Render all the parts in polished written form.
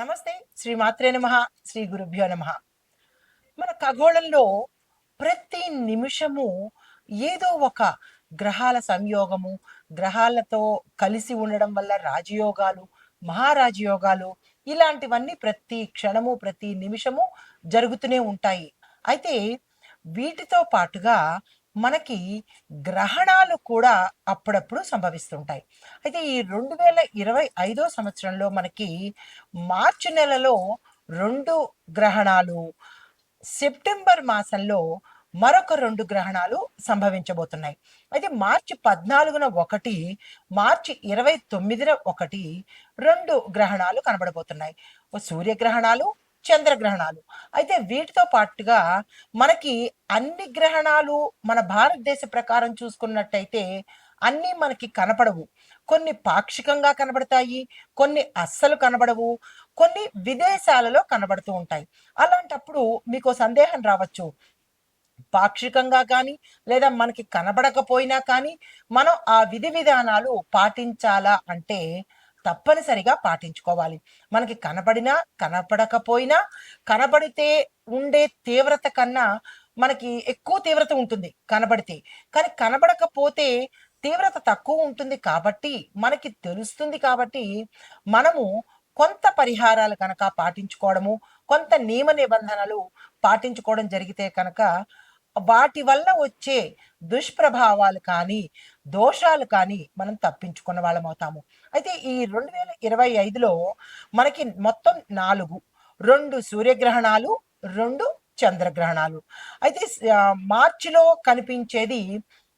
నమస్తే. శ్రీ మాత్రే నమః. శ్రీ గురుభ్యో నమః. మన ఖగోళంలో ప్రతి నిమిషము ఏదో ఒక గ్రహాల సంయోగము, గ్రహాలతో కలిసి ఉండడం వల్ల రాజయోగాలు, మహారాజయోగాలు ఇలాంటివన్నీ ప్రతి క్షణము, ప్రతి నిమిషము జరుగుతూనే ఉంటాయి. అయితే వీటితో పాటుగా మనకి గ్రహణాలు కూడా అప్పుడప్పుడు సంభవిస్తుంటాయి. అయితే ఈ 2025 సంవత్సరంలో మనకి మార్చి నెలలో 2 గ్రహణాలు, సెప్టెంబర్ మాసంలో మరొక 2 గ్రహణాలు సంభవించబోతున్నాయి. అయితే మార్చి 14న ఒకటి, మార్చి 29న ఒకటి 2 గ్రహణాలు కనబడబోతున్నాయి. సూర్యగ్రహణాలు, చంద్రగ్రహణాలు. అయితే వీటితో పాటుగా మనకి అన్ని గ్రహణాలు మన భారతదేశ ప్రకారం చూసుకున్నట్టయితే అన్నీ మనకి కనపడవు. కొన్ని పాక్షికంగా కనబడతాయి, కొన్ని అస్సలు కనబడవు, కొన్ని విదేశాలలో కనబడుతూ ఉంటాయి. అలాంటప్పుడు మీకో సందేహం రావచ్చు. పాక్షికంగా కానీ లేదా మనకి కనబడకపోయినా కానీ మనం ఆ విధి విధానాలు పాటించాలా అంటే తప్పనిసరిగా పాటించుకోవాలి. మనకి కనబడినా కనపడకపోయినా కనబడితే ఉండే తీవ్రత కన్నా మనకి ఎక్కువ తీవ్రత ఉంటుంది కనబడితే. కానీ కనబడకపోతే తీవ్రత తక్కువ ఉంటుంది కాబట్టి మనకి తెలుస్తుంది కాబట్టి మనము కొంత పరిహారాలు కనుక పాటించుకోవడము, కొంత నియమ నిబంధనలు పాటించుకోవడం జరిగితే కనుక వాటి వల్ల వచ్చే దుష్ప్రభావాలు కానీ, దోషాలు కానీ మనం తప్పించుకున్న వాళ్ళం అవుతాము. అయితే ఈ 2025లో మనకి మొత్తం 4, 2 సూర్యగ్రహణాలు, 2 చంద్రగ్రహణాలు. అయితే మార్చిలో కనిపించేది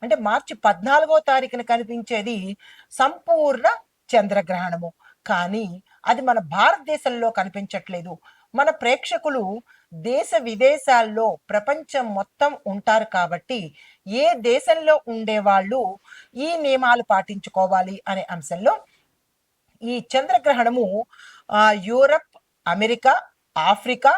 అంటే మార్చి 14వ తారీఖున కనిపించేది సంపూర్ణ చంద్రగ్రహణము. కానీ అది మన భారతదేశంలో కనిపించట్లేదు. మన ప్రేక్షకులు దేశ విదేశాల్లో ప్రపంచం మొత్తం ఉంటారు కాబట్టి ఏ దేశంలో ఉండేవాళ్ళు ఈ నియమాలు పాటించుకోవాలి అనే అంశంలో ఈ చంద్రగ్రహణము యూరప్, అమెరికా, ఆఫ్రికా,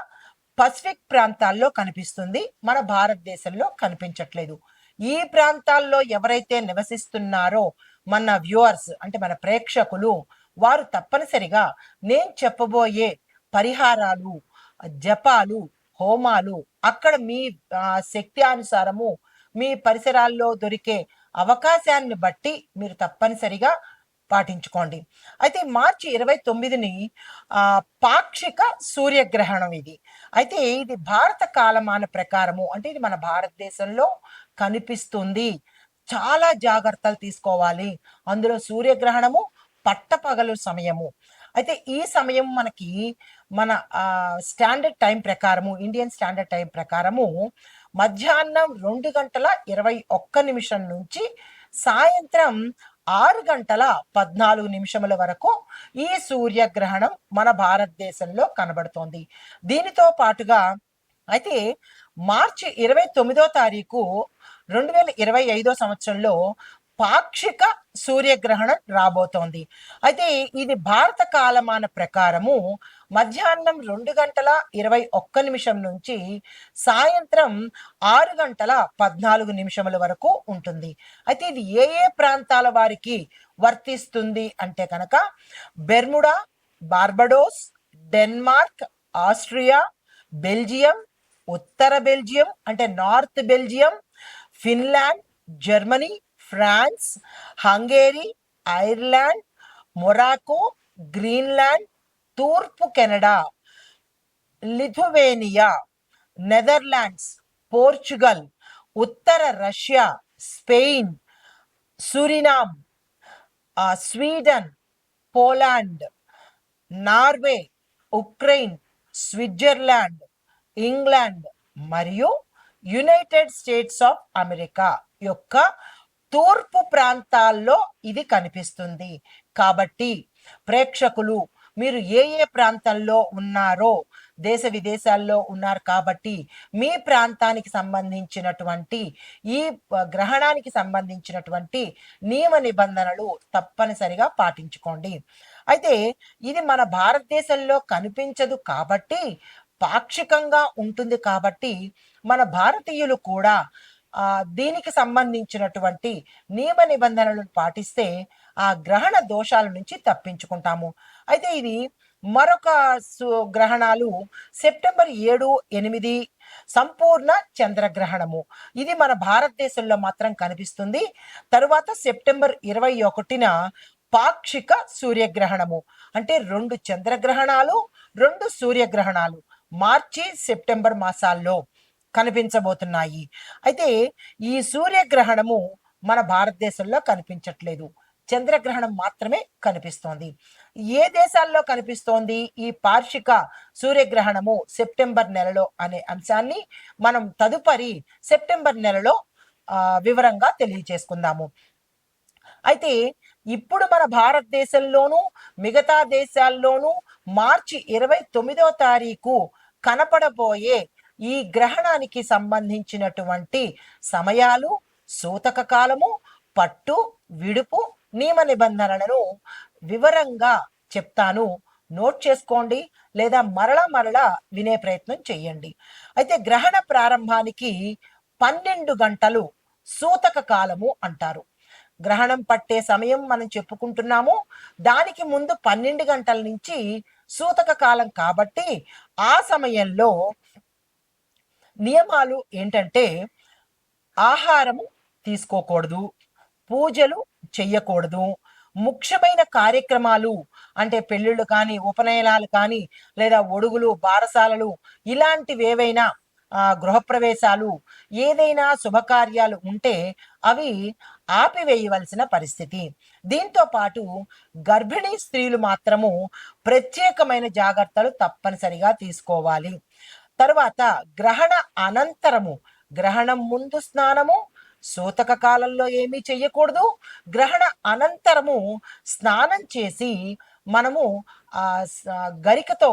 పసిఫిక్ ప్రాంతాల్లో కనిపిస్తుంది. మన భారతదేశంలో కనిపించట్లేదు. ఈ ప్రాంతాల్లో ఎవరైతే నివసిస్తున్నారో మన వ్యూవర్స్ అంటే మన ప్రేక్షకులు వారు తప్పనిసరిగా నేను చెప్పబోయే పరిహారాలు, జపాలు, హోమాలు అక్కడ మీ శక్తి అనుసారము మీ పరిసరాల్లో దొరికే అవకాశాన్ని బట్టి మీరు తప్పనిసరిగా పాటించుకోండి. అయితే మార్చి 29ని పాక్షిక సూర్యగ్రహణం ఇది. అయితే ఇది భారత కాలమాన ప్రకారము అంటే ఇది మన భారతదేశంలో కనిపిస్తుంది. చాలా జాగ్రత్తలు తీసుకోవాలి. అందులో సూర్యగ్రహణము పట్టపగలు సమయము. అయితే ఈ సమయం మనకి మన స్టాండర్డ్ టైం ప్రకారము ఇండియన్ స్టాండర్డ్ టైం ప్రకారము మధ్యాహ్నం 2:21 నుంచి సాయంత్రం 6:14 వరకు ఈ సూర్యగ్రహణం మన భారతదేశంలో కనబడుతోంది. దీనితో పాటుగా అయితే మార్చి 29వ తారీఖు 2025 సంవత్సరంలో పాక్షిక సూర్యగ్రహణం రాబోతోంది. అయితే ఇది భారత కాలమాన ప్రకారము మధ్యాహ్నం 2:21 నుంచి సాయంత్రం 6:14 వరకు ఉంటుంది. అయితే ఇది ఏ ఏ ప్రాంతాల వారికి వర్తిస్తుంది అంటే కనుక Bermuda, Barbados, Denmark, Austria, Belgium, ఉత్తర బెల్జియం అంటే north Belgium, Finland, Germany, France, Hungary, Ireland, Morocco, Greenland, తూర్పు కెనడా, లిథువేనియా, నెదర్లాండ్స్, పోర్చుగల్, ఉత్తర Russia, Spain, Suriname, Sweden, Poland, Norway, Ukraine, Switzerland, England మరియు యునైటెడ్ స్టేట్స్ ఆఫ్ అమెరికా యొక్క తూర్పు ప్రాంతాల్లో ఇది కనిపిస్తుంది. కాబట్టి ప్రేక్షకులు మీరు ఏ ఏ ప్రాంతంలో ఉన్నారో దేశ విదేశాల్లో ఉన్నారు కాబట్టి మీ ప్రాంతానికి సంబంధించినటువంటి ఈ గ్రహణానికి సంబంధించినటువంటి నియమ నిబంధనలు తప్పనిసరిగా పాటించుకోండి. అయితే ఇది మన భారతదేశంలో కనిపించదు కాబట్టి పాక్షికంగా ఉంటుంది కాబట్టి మన భారతీయులు కూడా దీనికి సంబంధించినటువంటి నియమ నిబంధనలను పాటిస్తే ఆ గ్రహణ దోషాల నుంచి తప్పించుకుంటాము. అయితే ఇది మరొక గ్రహణాలు సెప్టెంబర్ 7, 8 సంపూర్ణ చంద్రగ్రహణము. ఇది మన భారతదేశంలో మాత్రం కనిపిస్తుంది. తరువాత సెప్టెంబర్ 21న పాక్షిక సూర్యగ్రహణము. అంటే 2 చంద్రగ్రహణాలు, 2 సూర్యగ్రహణాలు మార్చి, సెప్టెంబర్ మాసాల్లో కనిపించబోతున్నాయి. అయితే ఈ సూర్యగ్రహణము మన భారతదేశంలో కనిపించట్లేదు. చంద్రగ్రహణం మాత్రమే కనిపిస్తోంది. ఏ దేశాల్లో కనిపిస్తోంది ఈ పాక్షిక సూర్యగ్రహణము సెప్టెంబర్ నెలలో అనే అంశాన్ని మనం తదుపరి సెప్టెంబర్ నెలలో వివరంగా తెలియచేసుకుందాము. అయితే ఇప్పుడు మన భారతదేశంలోనూ మిగతా దేశాల్లోనూ మార్చి 29వ తారీఖు కనపడబోయే ఈ గ్రహణానికి సంబంధించినటువంటి సమయాలు, సూతక కాలము, పట్టు, విడుపు, నియమ నిబంధనలను వివరంగా చెప్తాను. నోట్ చేసుకోండి లేదా మరలా వినే ప్రయత్నం చేయండి. అయితే గ్రహణ ప్రారంభానికి 12 గంటలు సూతక కాలము అంటారు. గ్రహణం పట్టే సమయం మనం చెప్పుకుంటున్నాము. దానికి ముందు 12 గంటల నుంచి సూతక కాలం కాబట్టి ఆ సమయంలో నియమాలు ఏంటంటే ఆహారము తీసుకోకూడదు, పూజలు చెయ్యకూడదు, ముఖ్యమైన కార్యక్రమాలు అంటే పెళ్ళిళ్ళు కానీ, ఉపనయనాలు కానీ, లేదా ఒడుగులు, బారసాలలు ఇలాంటివేవైనా గృహప్రవేశాలు ఏదైనా శుభకార్యాలు ఉంటే అవి ఆపివేయవలసిన పరిస్థితి. దీంతో పాటు గర్భిణీ స్త్రీలు మాత్రము ప్రత్యేకమైన జాగ్రత్తలు తప్పనిసరిగా తీసుకోవాలి. తరువాత గ్రహణ అనంతరము, గ్రహణం ముందు స్నానము, సూతక కాలంలో ఏమీ చెయ్యకూడదు. గ్రహణ అనంతరము స్నానం చేసి మనము గరికతో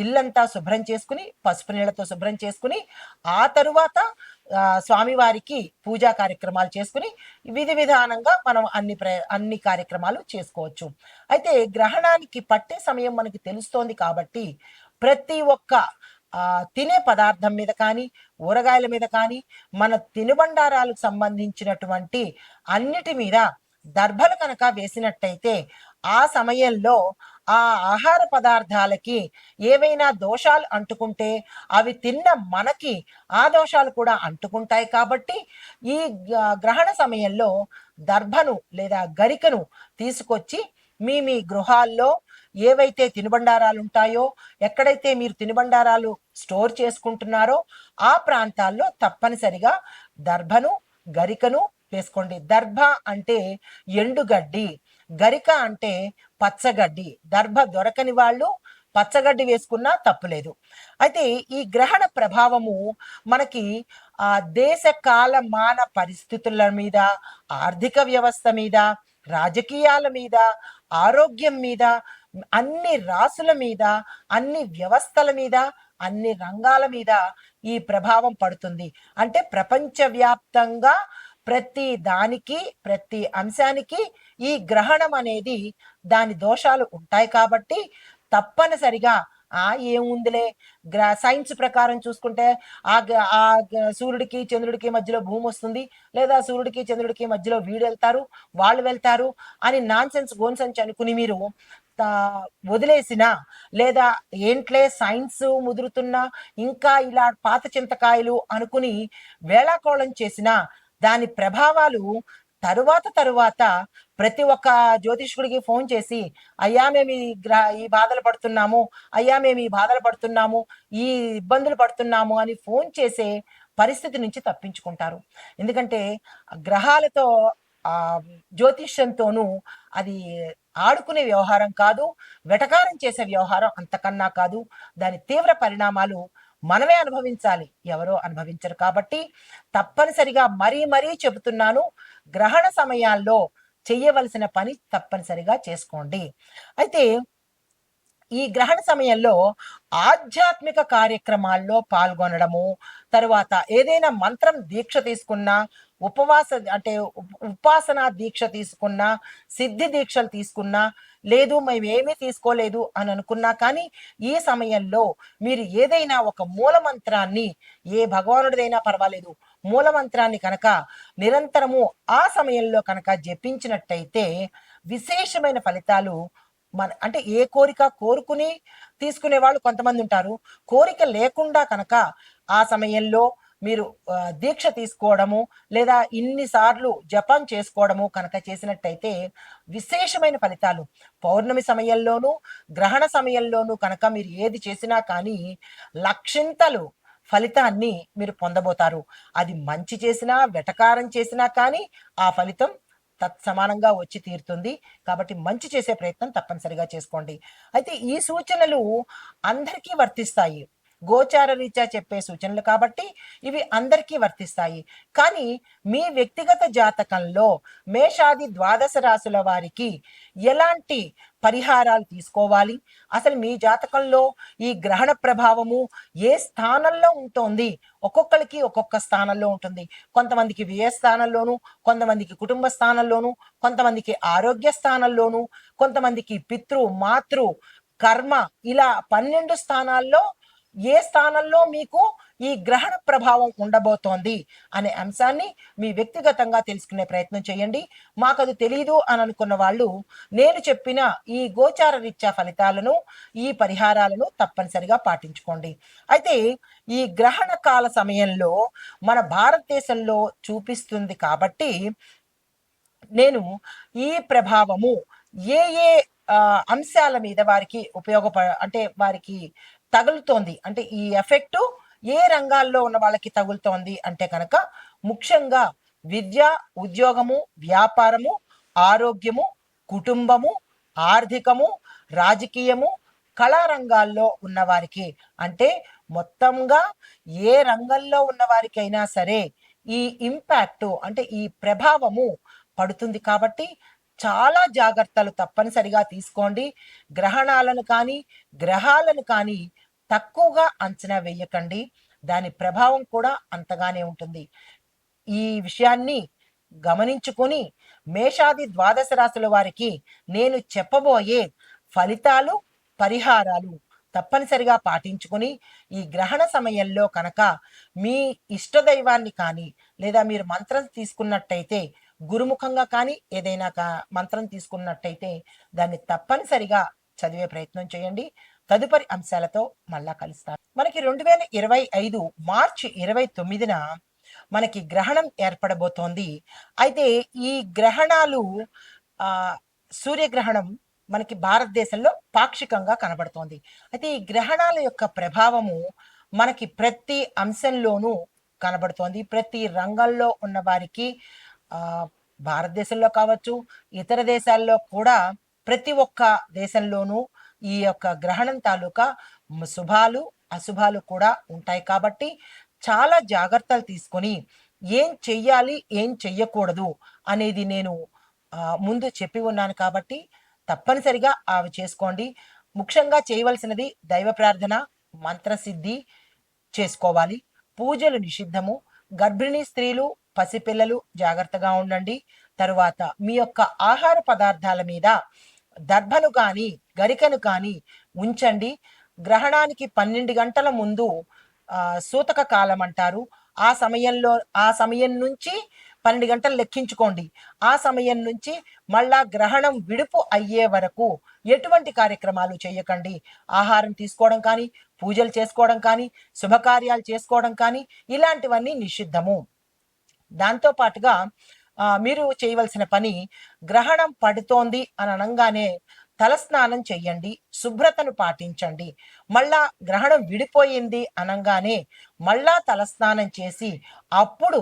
ఇల్లంతా శుభ్రం చేసుకుని, పసుపు నీళ్ళతో శుభ్రం చేసుకుని, ఆ తరువాత స్వామివారికి పూజా కార్యక్రమాలు చేసుకుని విధి విధానంగా మనం అన్ని కార్యక్రమాలు చేసుకోవచ్చు. అయితే గ్రహణానికి పట్టే సమయం మనకి తెలుస్తోంది కాబట్టి ప్రతి ఒక్క తినే పదార్థం మీద కానీ, ఊరగాయల మీద కానీ, మన తినుబండారాలకు సంబంధించినటువంటి అన్నిటి మీద దర్భలు కనుక వేసినట్టయితే ఆ సమయంలో ఆ ఆహార పదార్థాలకి ఏవైనా దోషాలు అంటుకుంటే అవి తిన్న మనకి ఆ దోషాలు కూడా అంటుకుంటాయి. కాబట్టి ఈ గ్రహణ సమయంలో దర్భను లేదా గరికను తీసుకొచ్చి మీ గృహాల్లో ఏవైతే తినుబండారాలు ఉంటాయో, ఎక్కడైతే మీరు తినుబండారాలు స్టోర్ చేసుకుంటున్నారో ఆ ప్రాంతాల్లో తప్పనిసరిగా దర్భను, గరికను వేసుకోండి. దర్భ అంటే ఎండుగడ్డి, గరిక అంటే పచ్చగడ్డి. దర్భ దొరకని వాళ్ళు పచ్చగడ్డి వేసుకున్నా తప్పులేదు. అయితే ఈ గ్రహణ ప్రభావము మనకి దేశ కాలమాన పరిస్థితుల మీద, ఆర్థిక వ్యవస్థ మీద, రాజకీయాల మీద, ఆరోగ్యం మీద, అన్ని రాసుల మీద, అన్ని వ్యవస్థల మీద, అన్ని రంగాల మీద ఈ ప్రభావం పడుతుంది. అంటే ప్రపంచవ్యాప్తంగా ప్రతి దానికి, ప్రతి అంశానికి ఈ గ్రహణం అనేది దాని దోషాలు ఉంటాయి. కాబట్టి తప్పనిసరిగా ఏముందిలే, సైన్స్ ప్రకారం చూసుకుంటే ఆ సూర్యుడికి చంద్రుడికి మధ్యలో భూమి వస్తుంది, లేదా సూర్యుడికి చంద్రుడికి మధ్యలో వాళ్ళు వెళ్తారు అని నాన్సెన్స్ గోన్సెన్స్ అనుకుని మీరు వదిలేసిన, లేదా ఏంట్లే సైన్స్ ముదురుతున్నా ఇంకా ఇలా పాత చింతకాయలు అనుకుని వేళాకోళం చేసిన దాని ప్రభావాలు తరువాత ప్రతి ఒక్క జ్యోతిష్కుడికి ఫోన్ చేసి అయ్యా మేము ఈ బాధలు పడుతున్నాము, అయ్యా మేము ఈ బాధలు పడుతున్నాము, ఈ ఇబ్బందులు పడుతున్నాము అని ఫోన్ చేసే పరిస్థితి నుంచి తప్పించుకుంటారు. ఎందుకంటే గ్రహాలతో జ్యోతిష్యంతోనూ అది ఆడుకునే వ్యవహారం కాదు, వెటకారం చేసే వ్యవహారం అంతకన్నా కాదు. దాని తీవ్ర పరిణామాలు మనమే అనుభవించాలి, ఎవరో అనుభవించరు. కాబట్టి తప్పనిసరిగా మరీ చెబుతున్నాను, గ్రహణ సమయాల్లో చెయ్యవలసిన పని తప్పనిసరిగా చేసుకోండి. అయితే ఈ గ్రహణ సమయంలో ఆధ్యాత్మిక కార్యక్రమాల్లో పాల్గొనడము, తరువాత ఏదైనా మంత్రం దీక్ష తీసుకున్నా, ఉపాసన దీక్ష తీసుకున్నా, సిద్ధి దీక్షలు తీసుకున్నా, లేదు మేమేమీ తీసుకోలేదు అని అనుకున్నా కానీ ఈ సమయంలో మీరు ఏదైనా ఒక మూలమంత్రాన్ని, ఏ భగవానుడిదైనా పర్వాలేదు, మూలమంత్రాన్ని కనుక నిరంతరము ఆ సమయంలో కనుక జపించినట్టయితే విశేషమైన ఫలితాలు అంటే ఏ కోరిక కోరుకుని తీసుకునే వాళ్ళు కొంతమంది ఉంటారు. కోరిక లేకుండా కనుక ఆ సమయంలో మీరు దీక్ష తీసుకోవడము, లేదా ఇన్ని సార్లు జపం చేసుకోవడము కనుక చేసినట్టయితే విశేషమైన ఫలితాలు పౌర్ణమి సమయంలోనూ, గ్రహణ సమయంలోనూ కనుక మీరు ఏది చేసినా కానీ లక్షింతలు ఫలితాన్ని మీరు పొందబోతారు. అది మంచి చేసినా, వెటకారం చేసినా కానీ ఆ ఫలితం తత్సమానంగా వచ్చి తీరుతుంది. కాబట్టి మంచి చేసే ప్రయత్నం తప్పనిసరిగా చేసుకోండి. అయితే ఈ సూచనలు అందరికీ వర్తిస్తాయి. గోచార రీత్యా చెప్పే సూచనలు కాబట్టి ఇవి అందరికీ వర్తిస్తాయి. కానీ మీ వ్యక్తిగత జాతకంలో మేషాది ద్వాదశ రాశుల వారికి ఎలాంటి పరిహారాలు తీసుకోవాలి, అసలు మీ జాతకంలో ఈ గ్రహణ ప్రభావము ఏ స్థానంలో ఉంటుంది, ఒక్కొక్కరికి ఒక్కొక్క స్థానంలో ఉంటుంది. కొంతమందికి వ్యయ స్థానంలోను, కొంతమందికి కుటుంబ స్థానంలోను, కొంతమందికి ఆరోగ్య స్థానంలోను, కొంతమందికి పితృ మాతృ కర్మ, ఇలా 12 స్థానాల్లో ఏ స్థానంలో మీకు ఈ గ్రహణ ప్రభావం ఉండబోతోంది అనే అంశాన్ని మీ వ్యక్తిగతంగా తెలుసుకునే ప్రయత్నం చేయండి. మాకు అది తెలియదు అని అనుకున్న వాళ్ళు నేను చెప్పిన ఈ గోచార రీత్యా ఫలితాలను, ఈ పరిహారాలను తప్పనిసరిగా పాటించుకోండి. అయితే ఈ గ్రహణ కాల సమయంలో మన భారతదేశంలో చూపిస్తుంది కాబట్టి నేను ఈ ప్రభావము ఏ ఏ అంశాల మీద వారికి అంటే వారికి తగులుతోంది, అంటే ఈ ఎఫెక్టు ఏ రంగాల్లో ఉన్న వాళ్ళకి తగులుతోంది అంటే కనుక ముఖ్యంగా విద్య, ఉద్యోగము, వ్యాపారము, ఆరోగ్యము, కుటుంబము, ఆర్థికము, రాజకీయము, కళారంగాల్లో ఉన్నవారికి, అంటే మొత్తంగా ఏ రంగంలో ఉన్నవారికైనా సరే ఈ ఇంపాక్టు అంటే ఈ ప్రభావము పడుతుంది. కాబట్టి చాలా జాగ్రత్తలు తప్పనిసరిగా తీసుకోండి. గ్రహణాలను కానీ గ్రహాలను కానీ తక్కువగా అంచనా వేయకండి. దాని ప్రభావం కూడా అంతగానే ఉంటుంది. ఈ విషయాన్ని గమనించుకొని మేషాది ద్వాదశ రాశుల వారికి నేను చెప్పబోయే ఫలితాలు, పరిహారాలు తప్పనిసరిగా పాటించుకొని ఈ గ్రహణ సమయంలో కనుక మీ ఇష్టదైవాన్ని కానీ, లేదా మీరు మంత్రం తీసుకున్నట్టయితే గురుముఖంగా కానీ ఏదైనా మంత్రం తీసుకున్నట్టయితే దాన్ని తప్పనిసరిగా చదివే ప్రయత్నం చేయండి. తదుపరి అంశాలతో మళ్ళా కలుస్తాను. మనకి 2025 మార్చి 29న మనకి గ్రహణం ఏర్పడబోతోంది. అయితే ఈ గ్రహణాలు సూర్యగ్రహణం మనకి భారతదేశంలో పాక్షికంగా కనబడుతోంది. అయితే ఈ గ్రహణాల యొక్క ప్రభావము మనకి ప్రతి అంశంలోనూ కనబడుతోంది. ప్రతి రంగంలో ఉన్న వారికి భారతదేశంలో కావచ్చు, ఇతర దేశాల్లో కూడా ప్రతి ఒక్క దేశంలోనూ ఈ యొక్క గ్రహణం తాలూకా శుభాలు, అశుభాలు కూడా ఉంటాయి. కాబట్టి చాలా జాగ్రత్తలు తీసుకొని ఏం చెయ్యాలి, ఏం చెయ్యకూడదు అనేది నేను ముందు చెప్పి ఉన్నాను. కాబట్టి తప్పనిసరిగా అవి చేసుకోండి. ముఖ్యంగా చేయవలసినది దైవ ప్రార్థన, మంత్రసిద్ధి చేసుకోవాలి. పూజలు నిషిద్ధము. గర్భిణీ స్త్రీలు, పసిపిల్లలు జాగ్రత్తగా ఉండండి. తరువాత మీ యొక్క ఆహార పదార్థాల మీద దర్భను కానీ గరికను కానీ ఉంచండి. గ్రహణానికి 12 గంటల ముందు సూతక కాలం అంటారు. ఆ సమయం నుంచి 12 గంటలు లెక్కించుకోండి. ఆ సమయం నుంచి మళ్ళా గ్రహణం విడుపు అయ్యే వరకు ఎటువంటి కార్యక్రమాలు చేయకండి. ఆహారం తీసుకోవడం కానీ, పూజలు చేసుకోవడం కానీ, శుభకార్యాలు చేసుకోవడం కానీ ఇలాంటివన్నీ నిషిద్ధము. దాంతో పాటుగా మీరు చేయవలసిన పని, గ్రహణం పడుతోంది అని అనగానే తలస్నానం చెయ్యండి, శుభ్రతను పాటించండి. మళ్ళా గ్రహణం విడిపోయింది అనగానే మళ్ళా తలస్నానం చేసి అప్పుడు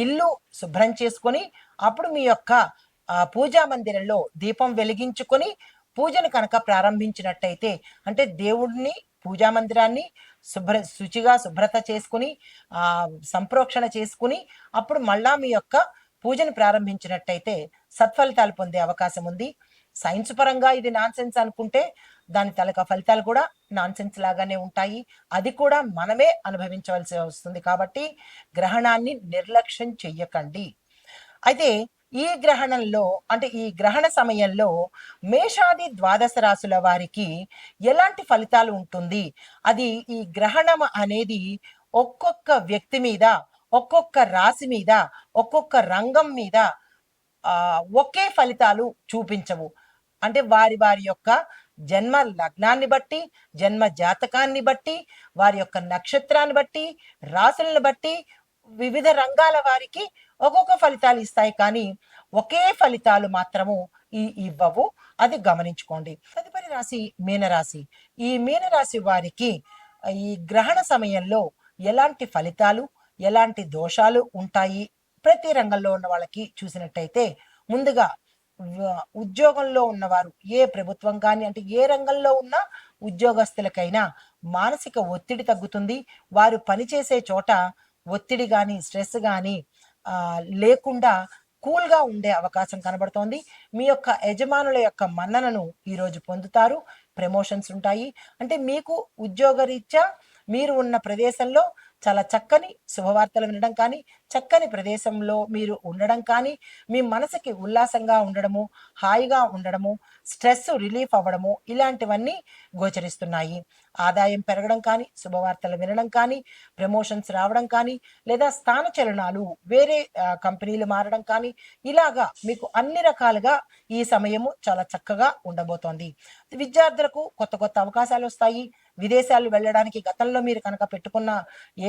ఇల్లు శుభ్రం చేసుకొని అప్పుడు మీ యొక్క పూజా మందిరంలో దీపం వెలిగించుకొని పూజను కనుక ప్రారంభించినట్టయితే, అంటే దేవుడిని, పూజా మందిరాన్ని శుచిగా శుభ్రత చేసుకుని సంప్రోక్షణ చేసుకుని అప్పుడు మళ్ళా మీ యొక్క పూజను ప్రారంభించినట్టయితే సత్ఫలితాలు పొందే అవకాశం ఉంది. సైన్స్ పరంగా ఇది నాన్ సెన్స్ అనుకుంటే దాని తలక ఫలితాలు కూడా నాన్ సెన్స్ లాగానే ఉంటాయి. అది కూడా మనమే అనుభవించవలసి వస్తుంది. కాబట్టి గ్రహణాన్ని నిర్లక్ష్యం చెయ్యకండి. అయితే ఈ గ్రహణంలో, అంటే ఈ గ్రహణ సమయంలో మేషాది ద్వాదశ రాశుల వారికి ఎలాంటి ఫలితాలు ఉంటుంది, అది ఈ గ్రహణం అనేది ఒక్కొక్క వ్యక్తి మీద, ఒక్కొక్క రాశి మీద, ఒక్కొక్క రంగం మీద ఒకే ఫలితాలు చూపించవు. అంటే వారి వారి యొక్క జన్మ లగ్నాన్ని బట్టి, జన్మ జాతకాన్ని బట్టి, వారి యొక్క నక్షత్రాన్ని బట్టి, రాసులను బట్టి వివిధ రంగాల వారికి ఒక్కొక్క ఫలితాలు ఇస్తాయి. కానీ ఒకే ఫలితాలు మాత్రము ఇవ్వవు. అది గమనించుకోండి. తదుపరి రాశి మీనరాశి. ఈ మీనరాశి వారికి ఈ గ్రహణ సమయంలో ఎలాంటి ఫలితాలు, ఎలాంటి దోషాలు ఉంటాయి ప్రతి రంగంలో ఉన్న వాళ్ళకి చూసినట్టయితే, ముందుగా ఉద్యోగంలో ఉన్నవారు, ఏ ప్రభుత్వం కానీ అంటే ఏ రంగంలో ఉన్న ఉద్యోగస్తులకైనా మానసిక ఒత్తిడి తగ్గుతుంది. వారు పనిచేసే చోట ఒత్తిడి కానీ స్ట్రెస్ కానీ లేకుండా కూల్గా ఉండే అవకాశం కనబడుతోంది. మీ యొక్క యజమానుల యొక్క మన్ననను ఈరోజు పొందుతారు. ప్రమోషన్స్ ఉంటాయి. అంటే మీకు ఉద్యోగరీత్యా మీరు ఉన్న ప్రదేశంలో చాలా చక్కని శుభవార్తలు వినడం కానీ, చక్కని ప్రదేశంలో మీరు ఉండడం కానీ, మీ మనసుకి ఉల్లాసంగా ఉండడము, హాయిగా ఉండడము, స్ట్రెస్ రిలీఫ్ అవ్వడము, ఇలాంటివన్నీ గోచరిస్తున్నాయి. ఆదాయం పెరగడం కానీ, శుభవార్తలు వినడం కానీ, ప్రమోషన్స్ రావడం కానీ, లేదా స్థానచలనాలు వేరే కంపెనీలు మారడం కానీ, ఇలాగా మీకు అన్ని రకాలుగా ఈ సమయము చాలా చక్కగా ఉండబోతోంది. విద్యార్థులకు కొత్త కొత్త అవకాశాలు వస్తాయి. విదేశాలు వెళ్ళడానికి గతంలో మీరు కనుక పెట్టుకున్న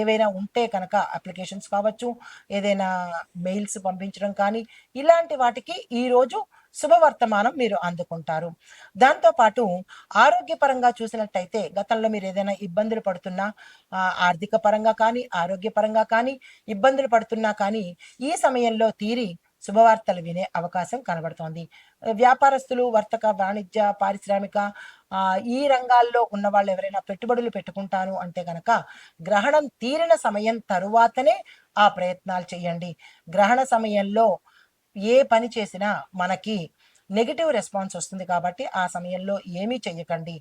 ఏవైనా ఉంటే కనుక అప్లికేషన్స్ కావచ్చు, ఏదైనా మెయిల్స్ పంపించడం కానీ, ఇలాంటి వాటికి ఈరోజు శుభవర్తమానం మీరు అందుకుంటారు. దాంతోపాటు ఆరోగ్యపరంగా చూసినట్టయితే, గతంలో మీరు ఏదైనా ఇబ్బందులు పడుతున్నా, ఆర్థిక పరంగా కానీ, ఆరోగ్యపరంగా కానీ ఇబ్బందులు పడుతున్నా కానీ, ఈ సమయంలో తీరి శుభవార్తలు వినే అవకాశం కనబడుతోంది. వ్యాపారస్తులు, వర్తక, వాణిజ్య, పారిశ్రామిక ఈ రంగాల్లో ఉన్న వాళ్ళు ఎవరైనా పెట్టుబడులు పెట్టుకుంటాను అంటే కనుక గ్రహణం తీరిన సమయం తరువాతనే ఆ ప్రయత్నాలు చేయండి. గ్రహణ సమయంలో ఏ పని చేసినా మనకి నెగిటివ్ రెస్పాన్స్ వస్తుంది కాబట్టి ఆ సమయంలో ఏమీ చెయ్యకండి.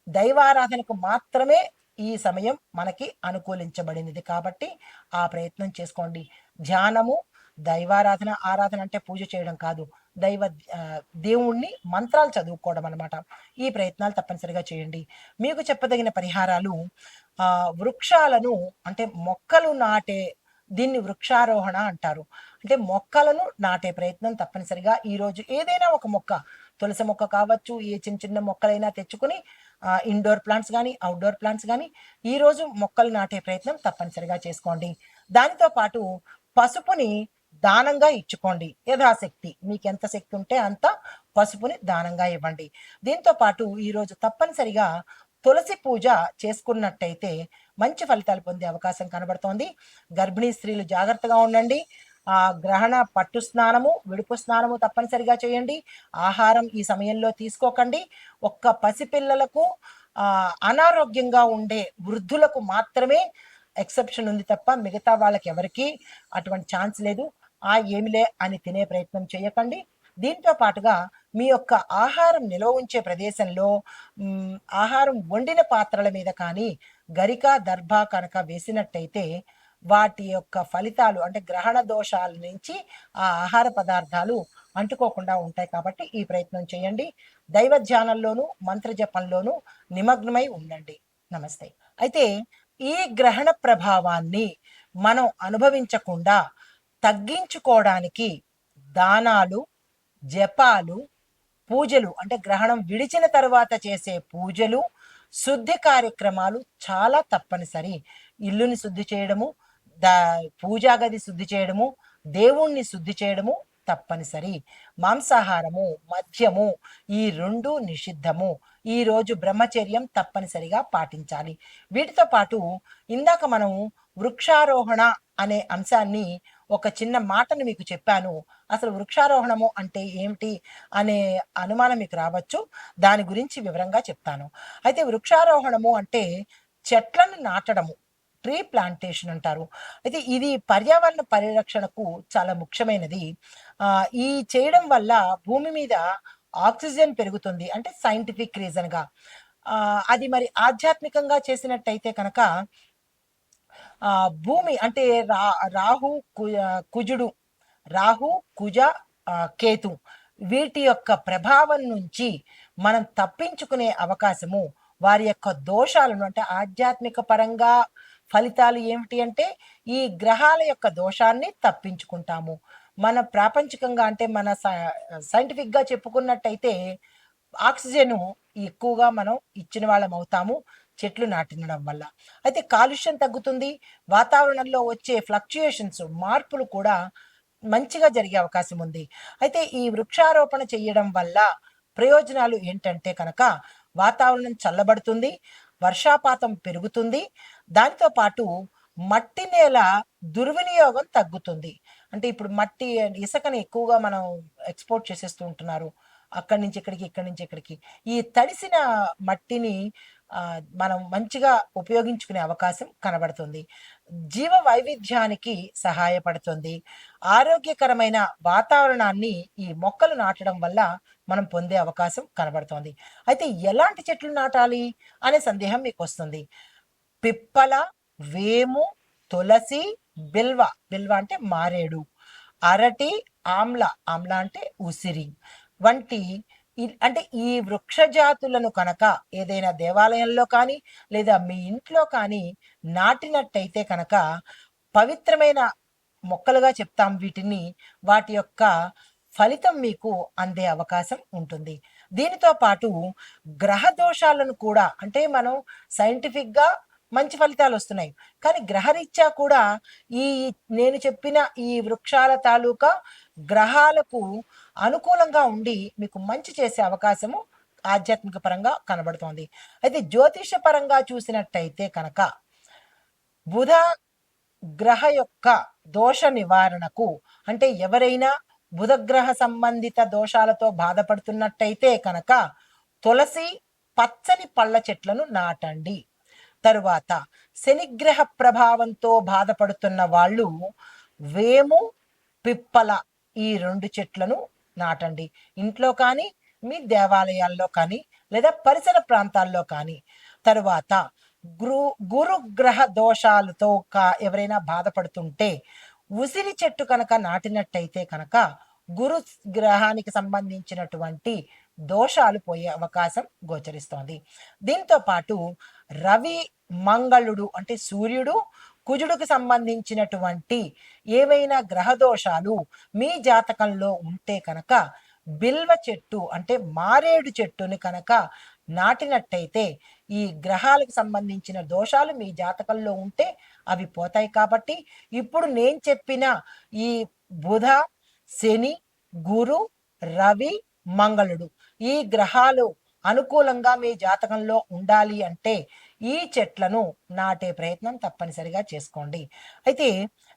దైవారాధనకు మాత్రమే ఈ సమయం మనకి అనుకూలించబడినది కాబట్టి ఆ ప్రయత్నం చేసుకోండి. ధ్యానము, దైవారాధన, ఆరాధన అంటే పూజ చేయడం కాదు, దేవుణ్ణి మంత్రాలు చదువుకోవడం అనమాట. ఈ ప్రయత్నాలు తప్పనిసరిగా చేయండి. మీకు చెప్పదగిన పరిహారాలు, వృక్షాలను అంటే మొక్కలు నాటే, దీన్ని వృక్షారోహణ అంటారు. అంటే మొక్కలను నాటే ప్రయత్నం తప్పనిసరిగా ఈరోజు ఏదైనా ఒక మొక్క, తులసి మొక్క కావచ్చు, ఏ చిన్న చిన్న మొక్కలైనా తెచ్చుకుని ఇండోర్ ప్లాంట్స్ కానీ, అవుట్డోర్ ప్లాంట్స్ కానీ ఈరోజు మొక్కలు నాటే ప్రయత్నం తప్పనిసరిగా చేసుకోండి. దానితో పాటు పసుపుని దానంగా ఇచ్చుకోండి. యథాశక్తి మీకు ఎంత శక్తి ఉంటే అంత పసుపుని దానంగా ఇవ్వండి. దీంతో పాటు ఈరోజు తప్పనిసరిగా తులసి పూజ చేసుకున్నట్టయితే మంచి ఫలితాలు పొందే అవకాశం కనబడుతోంది. గర్భిణీ స్త్రీలు జాగ్రత్తగా ఉండండి. గ్రహణ పట్టు స్నానము, విడుపు స్నానము తప్పనిసరిగా చేయండి. ఆహారం ఈ సమయంలో తీసుకోకండి. ఒక్క పసిపిల్లలకు, అనారోగ్యంగా ఉండే వృద్ధులకు మాత్రమే ఎక్సెప్షన్ ఉంది తప్ప మిగతా వాళ్ళకి ఎవరికి అటువంటి ఛాన్స్ లేదు. ఏమిలే అని తినే ప్రయత్నం చేయకండి. దీంతో పాటుగా మీ యొక్క ఆహారం నిల్వ ఉంచే ప్రదేశంలో ఆహారం వండిన పాత్రల మీద కానీ గరిక, దర్భ కనుక వేసినట్టయితే వాటి యొక్క ఫలితాలు అంటే గ్రహణ దోషాల నుంచి ఆ ఆహార పదార్థాలు అంటుకోకుండా ఉంటాయి కాబట్టి ఈ ప్రయత్నం చేయండి. దైవ ధ్యానంలోనూ మంత్ర జపంలోనూ నిమగ్నమై ఉండండి. నమస్తే. అయితే ఈ గ్రహణ ప్రభావాన్ని మనం అనుభవించకుండా తగ్గించుకోవడానికి దానాలు, జపాలు, పూజలు అంటే గ్రహణం విడిచిన తర్వాత చేసే పూజలు, శుద్ధి కార్యక్రమాలు చాలా తప్పనిసరి. ఇల్లుని శుద్ధి చేయడము, పూజా గది శుద్ధి చేయడము, దేవుణ్ణి శుద్ధి చేయడము తప్పనిసరి. మాంసాహారము, మద్యము ఈ రెండు నిషిద్ధము. ఈరోజు బ్రహ్మచర్యం తప్పనిసరిగా పాటించాలి. వీటితో పాటు ఇందాక మనం వృక్షారోహణ అనే అంశాన్ని ఒక చిన్న మాటను మీకు చెప్పాను. అసలు వృక్షారోహణము అంటే ఏమిటి అనే అనుమానం మీకు రావచ్చు. దాని గురించి వివరంగా చెప్తాను. అయితే వృక్షారోహణము అంటే చెట్లను నాటడము, ట్రీ ప్లాంటేషన్ అంటారు. అయితే ఇది పర్యావరణ పరిరక్షణకు చాలా ముఖ్యమైనది. ఈ చేయడం వల్ల భూమి మీద ఆక్సిజన్ పెరుగుతుంది అంటే సైంటిఫిక్ రీజన్గా. అది మరి ఆధ్యాత్మికంగా చేసినట్టయితే కనుక భూమి అంటే రాహు కుజుడు, రాహు కుజ కేతు వీటి యొక్క ప్రభావం నుంచి మనం తప్పించుకునే అవకాశము, వారి యొక్క దోషాలను అంటే ఆధ్యాత్మిక పరంగా ఫలితాలు ఏమిటి అంటే ఈ గ్రహాల యొక్క దోషాన్ని తప్పించుకుంటాము. మన ప్రాపంచికంగా అంటే మన సైంటిఫిక్గా చెప్పుకున్నట్టయితే ఆక్సిజన్ ఎక్కువగా మనం ఇచ్చిన వాళ్ళం అవుతాము చెట్లు నాటినడం వల్ల. అయితే కాలుష్యం తగ్గుతుంది. వాతావరణంలో వచ్చే ఫ్లక్చుయేషన్స్ మార్పులు కూడా మంచిగా జరిగే అవకాశం ఉంది. అయితే ఈ వృక్షారోపణ చేయడం వల్ల ప్రయోజనాలు ఏంటంటే కనుక వాతావరణం చల్లబడుతుంది, వర్షాపాతం పెరుగుతుంది. దానితో పాటు మట్టి నేల దుర్వినియోగం తగ్గుతుంది. అంటే ఇప్పుడు మట్టి ఇసుకని ఎక్కువగా మనం ఎక్స్‌పోర్ట్ చేసేస్తూ ఉంటున్నారు. అక్కడి నుంచి ఇక్కడికి, ఇక్కడి నుంచి ఇక్కడికి. ఈ తడిసిన మట్టిని మనం మంచిగా ఉపయోగించుకునే అవకాశం కనబడుతుంది. జీవ వైవిధ్యానికి సహాయపడుతుంది. ఆరోగ్యకరమైన వాతావరణాన్ని ఈ మొక్కలు నాటడం వల్ల మనం పొందే అవకాశం కనబడుతోంది. అయితే ఎలాంటి చెట్లు నాటాలి అనే సందేహం మీకొస్తుంది. పిప్పల, వేము, తులసి, బిల్వ, బిల్వ అంటే మారేడు, అరటి, ఆమ్ల, ఆమ్ల అంటే ఉసిరి వంటి అంటే ఈ వృక్ష జాతులను కనుక ఏదైనా దేవాలయంలో కానీ లేదా మీ ఇంట్లో కానీ నాటినట్టయితే కనుక పవిత్రమైన మొక్కలుగా చెప్తాం వీటిని. వాటి యొక్క ఫలితం మీకు అందే అవకాశం ఉంటుంది. దీనితో పాటు గ్రహ దోషాలను కూడా అంటే మనం సైంటిఫిక్‌గా మంచి ఫలితాలు వస్తున్నాయి. కానీ గ్రహరీత్యా కూడా ఈ నేను చెప్పిన ఈ వృక్షాల తాలూకా గ్రహాలకు అనుకూలంగా ఉండి మీకు మంచి చేసే అవకాశము ఆధ్యాత్మిక పరంగా కనబడుతోంది. అయితే జ్యోతిష పరంగా చూసినట్టయితే కనుక బుధ గ్రహ యొక్క దోష నివారణకు అంటే ఎవరైనా బుధగ్రహ సంబంధిత దోషాలతో బాధపడుతున్నట్టయితే కనుక తులసి, పచ్చని పళ్ళ చెట్లను నాటండి. తరువాత శనిగ్రహ ప్రభావంతో బాధపడుతున్న వాళ్ళు వేము, పిప్పల ఈ 2 చెట్లను నాటండి. ఇంట్లో కానీ, మీ దేవాలయాల్లో కానీ, లేదా పరిసర ప్రాంతాల్లో కానీ. తరువాత గురుగ్రహ దోషాలతో ఎవరైనా బాధపడుతుంటే ఉసిరి చెట్టు కనుక నాటినట్టయితే కనుక గురు గ్రహానికి సంబంధించినటువంటి దోషాలు పోయే అవకాశం గోచరిస్తోంది. దీంతో పాటు రవి, మంగళుడు అంటే సూర్యుడు, కుజుడికి సంబంధించినటువంటి ఏవైనా గ్రహ దోషాలు మీ జాతకంలో ఉంటే కనుక బిల్వ చెట్టు అంటే మారేడు చెట్టుని కనుక నాటినట్టయితే ఈ గ్రహాలకు సంబంధించిన దోషాలు మీ జాతకంలో ఉంటే అవి పోతాయి. కాబట్టి ఇప్పుడు నేను చెప్పిన ఈ బుధ, శని, గురు, రవి, మంగళుడు ఈ గ్రహాలు అనుకూలంగా మీ జాతకంలో ఉండాలి అంటే ఈ చెట్లను నాటే ప్రయత్నం తప్పనిసరిగా చేసుకోండి. అయితే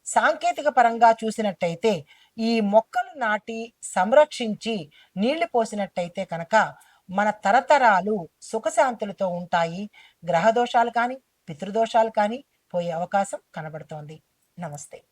సాంకేతిక పరంగా చూసినట్టయితే ఈ మొక్కలు నాటి సంరక్షించి నీళ్లు పోసినట్టయితే కనుక మన తరతరాలు సుఖశాంతులతో ఉంటాయి. గ్రహ దోషాలు కానీ పితృదోషాలు కానీ పోయే అవకాశం కనబడుతోంది. నమస్తే.